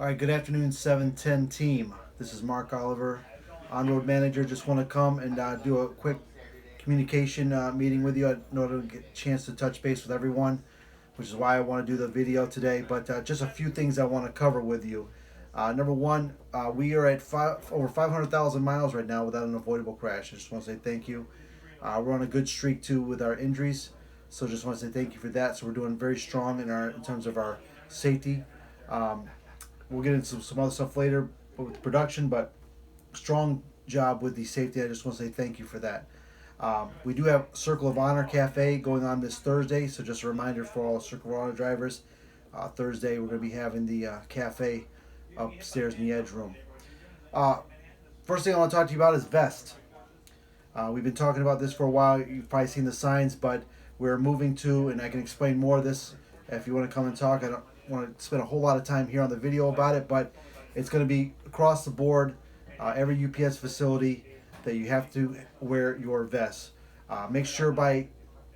All right, good afternoon, 710 team. This is Mark Oliver, on-road manager. Just want to come and do a quick communication meeting with you in order to get a chance to touch base with everyone, which is why I want to do the video today. But just a few things I want to cover with you. Number one, we are at over 500,000 miles right now without an avoidable crash. I just want to say thank you. We're on a good streak too with our injuries, so just want to say thank you for that. So we're doing very strong in terms of our safety. Um, we'll get into some other stuff later with production, but strong job with the safety. I just want to say thank you for that. We do have Circle of Honor Cafe going on this Thursday, so just a reminder for all Circle of Honor drivers. Thursday we're going to be having the cafe upstairs in the Edge room. Uh, First thing I want to talk to you about is vest. We've been talking about this for a while. You've probably seen the signs, but we're moving to, and I can explain more of this if you want to come and talk. I don't want to spend a whole lot of time here on the video about it, but it's going to be across the board, every UPS facility that you have to wear your vest. Make sure by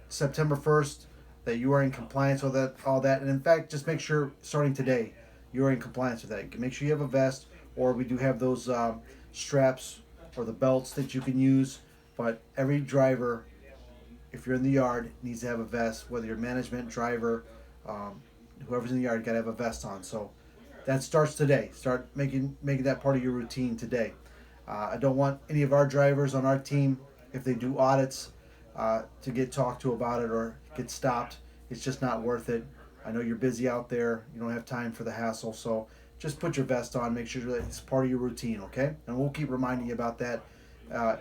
September 1st that you are in compliance with that, all that, and in fact, just make sure starting today you're in compliance with that. Make sure you have a vest, or we do have those straps or the belts that you can use. But every driver, if you're in the yard, needs to have a vest. Whether you're management, driver, whoever's in the yard, got to have a vest on. So that starts today. Start making that part of your routine today. I don't want any of our drivers on our team, if they do audits, to get talked to about it or get stopped. It's just not worth it. I know you're busy out there. You don't have time for the hassle. So just put your vest on. Make sure that it's part of your routine, okay? And we'll keep reminding you about that uh,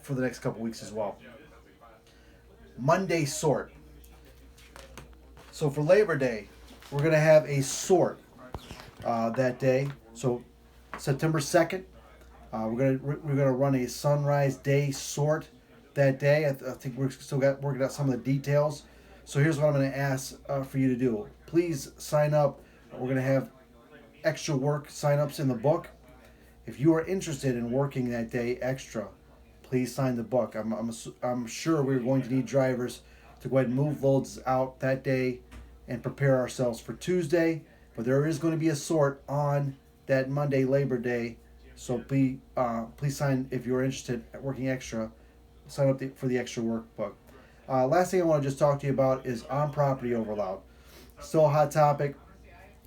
for the next couple weeks as well. Monday sort. So for Labor Day, we're going to have a sort that day. So September 2nd, we're gonna run a sunrise day sort that day. I think we're still working out some of the details. So here's what I'm gonna ask for you to do. Please sign up. We're gonna have extra work sign-ups in the book. If you are interested in working that day extra, please sign the book. I'm sure we're going to need drivers to go ahead and move loads out that day and prepare ourselves for Tuesday. But there is going to be a sort on that Monday, Labor Day. So please sign if you're interested in working extra. Sign up for the extra workbook. Last thing I want to just talk to you about is on-property overload. Still a hot topic.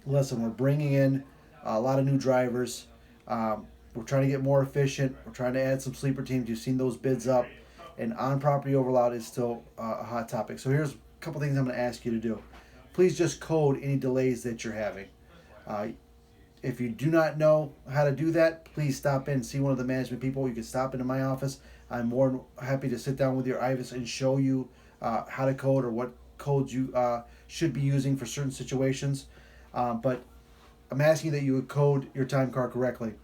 Listen, we're bringing in a lot of new drivers. We're trying to get more efficient. We're trying to add some sleeper teams. You've seen those bids up. And on-property overload is still a hot topic. So here's a couple things I'm going to ask you to do. Please just code any delays that you're having. Uh, if you do not know how to do that, please stop in and see one of the management people. You can stop into my office. I'm more than happy to sit down with your IVIS and show you how to code or what codes you should be using for certain situations. But I'm asking that you would code your time card correctly.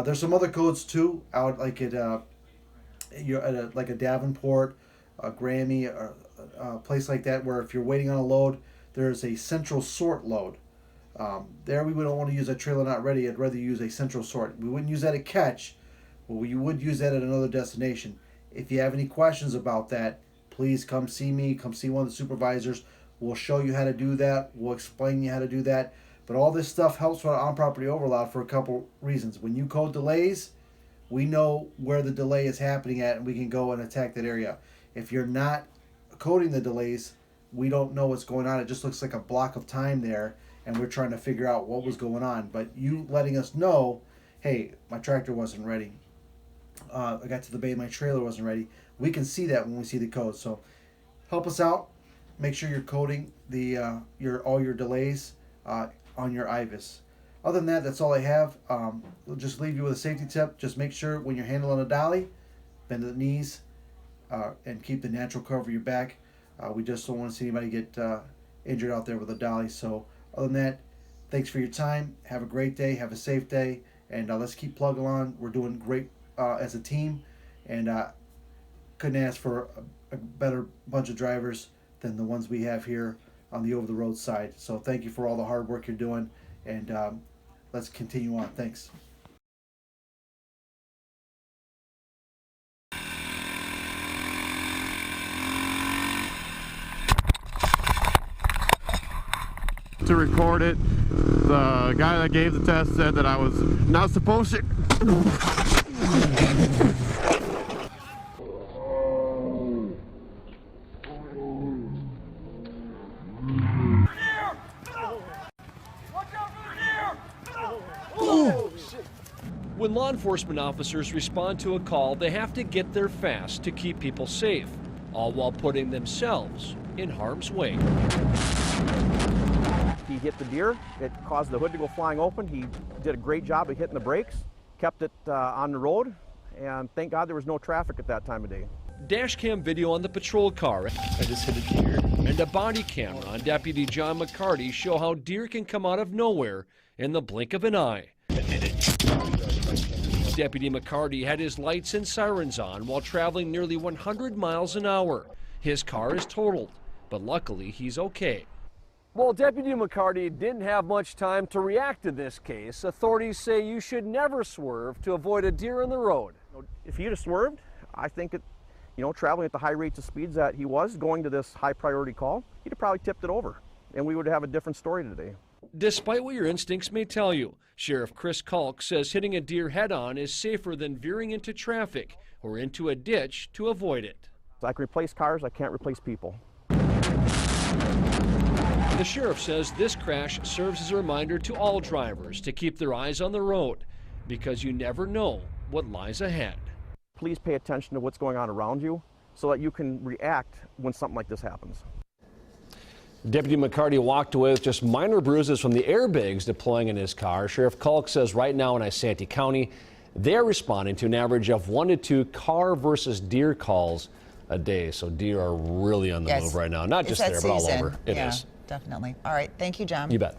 There's some other codes too, out like you're at like a Davenport, a Grammy, or a place like that, where if you're waiting on a load, there's a central sort load. There we don't want to use a trailer not ready. I'd rather use a central sort. We wouldn't use that at catch, but we would use that at another destination. If you have any questions about that, please come see me. Come see one of the supervisors. We'll show you how to do that. We'll explain you how to do that. But all this stuff helps with on-property overload for a couple reasons. When you code delays, we know where the delay is happening at, and we can go and attack that area. If you're not coding the delays, we don't know what's going on. It just looks like a block of time there, and we're trying to figure out what was going on. But you letting us know, hey, my tractor wasn't ready. I got to the bay, my trailer wasn't ready. We can see that when we see the code. So help us out. Make sure you're coding all your delays on your IVIS. Other than that, that's all I have. We'll just leave you with a safety tip. Just make sure when you're handling a dolly, bend the knees and keep the natural cover of your back. We just don't want to see anybody get injured out there with a dolly. So other than that, thanks for your time. Have a great day. Have a safe day. And let's keep plugging along. We're doing great as a team. And couldn't ask for a better bunch of drivers than the ones we have here on the over-the-road side. So thank you for all the hard work you're doing. And let's continue on. Thanks. to record it. The guy that gave the test said that I was not supposed to. When law enforcement officers respond to a call, they have to get there fast to keep people safe, all while putting themselves in harm's way. He hit the deer. It caused the hood to go flying open. He did a great job of hitting the brakes, kept it on the road, and thank God there was no traffic at that time of day. Dash cam video on the patrol car, I just hit a deer, and a body camera on Deputy John McCarty show how deer can come out of nowhere in the blink of an eye. Deputy McCarty had his lights and sirens on while traveling nearly 100 miles an hour. His car is totaled, but luckily he's okay. Well, Deputy McCarty didn't have much time to react to this case. Authorities say you should never swerve to avoid a deer on the road. If he'd have swerved, I think it, traveling at the high rates of speeds that he was going to this high priority call, he'd have probably tipped it over, and we would have a different story today. Despite what your instincts may tell you, Sheriff Chris Kalk says hitting a deer head-on is safer than veering into traffic or into a ditch to avoid it. I can replace cars, I can't replace people. The sheriff says this crash serves as a reminder to all drivers to keep their eyes on the road because you never know what lies ahead. Please pay attention to what's going on around you so that you can react when something like this happens. Deputy McCarty walked away with just minor bruises from the airbags deploying in his car. Sheriff Kalk says right now in Isanti County, they're responding to an average of 1 to 2 car versus deer calls a day. So deer are really on the move right now. Not just there, but all over. It is. Definitely. All right. Thank you, John. You bet.